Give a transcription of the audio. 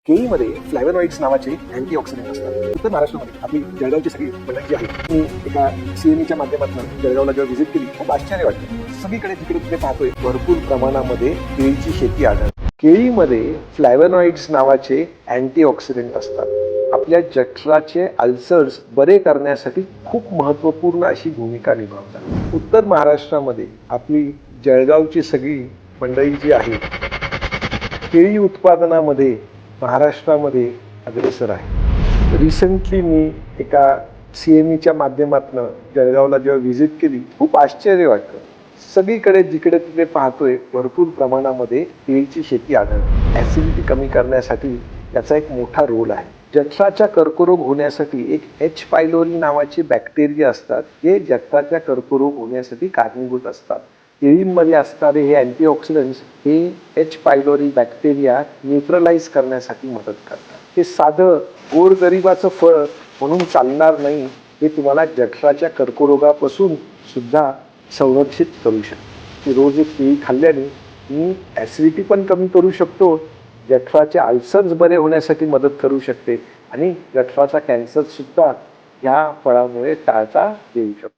केळीमध्ये फ्लॅव्हनॉइड्स नावाचे अँटीऑक्सिडंट असतात. उत्तर महाराष्ट्रामध्ये आपली जळगावची सगळी मंडळी जी आहे मी एका सीएमईच्या माध्यमातून जळगावला जेव्हा व्हिजिट केली खूप आश्चर्य वाटलं. सगळीकडे जिकडे तिकडे पाहतोय भरपूर प्रमाणामध्ये केळीची शेती आढळते. केळीमध्ये फ्लॅव्हनॉइड्स नावाचे अँटीऑक्सिडंट असतात. आपल्या जठराचे अल्सर्स बरे करण्यासाठी खूप महत्त्वपूर्ण अशी भूमिका निभावतात. उत्तर महाराष्ट्रामध्ये आपली जळगावची सगळी मंडळी जी आहे केळी उत्पादनामध्ये महाराष्ट्रामध्ये अग्रेसर आहे. रिसेंटली मी एका सीएमईच्या माध्यमातून जळगावला जेव्हा व्हिजिट केली खूप आश्चर्य वाटलं. सगळीकडे जिकडे तिकडे पाहतोय भरपूर प्रमाणामध्ये केळीची शेती आढळते. ॲसिडिटी कमी करण्यासाठी याचा एक मोठा रोल आहे. जठराचा कर्करोग होण्यासाठी एक एच पायलोरी नावाचे बॅक्टेरिया असतात जे जठराच्या कर्करोग होण्यासाठी कारणीभूत असतात. केळीमध्ये असणारे हे अँटीऑक्सिडंट्स हे एच पायलोरी बॅक्टेरिया न्यूट्रलाइज करण्यासाठी मदत करतात. हे साधं गोरगरिबाचं फळ म्हणून चालणार नाही, हे तुम्हाला जठराच्या कर्करोगापासून सुद्धा संरक्षित करू शकते. रोज एक केळी खाल्ल्याने मी ॲसिडिटी पण कमी करू शकतो, जठराचे अल्सर्स बरे होण्यासाठी मदत करू शकते आणि जठराचा कॅन्सर सुद्धा या फळामुळे टाळता येऊ शकतो.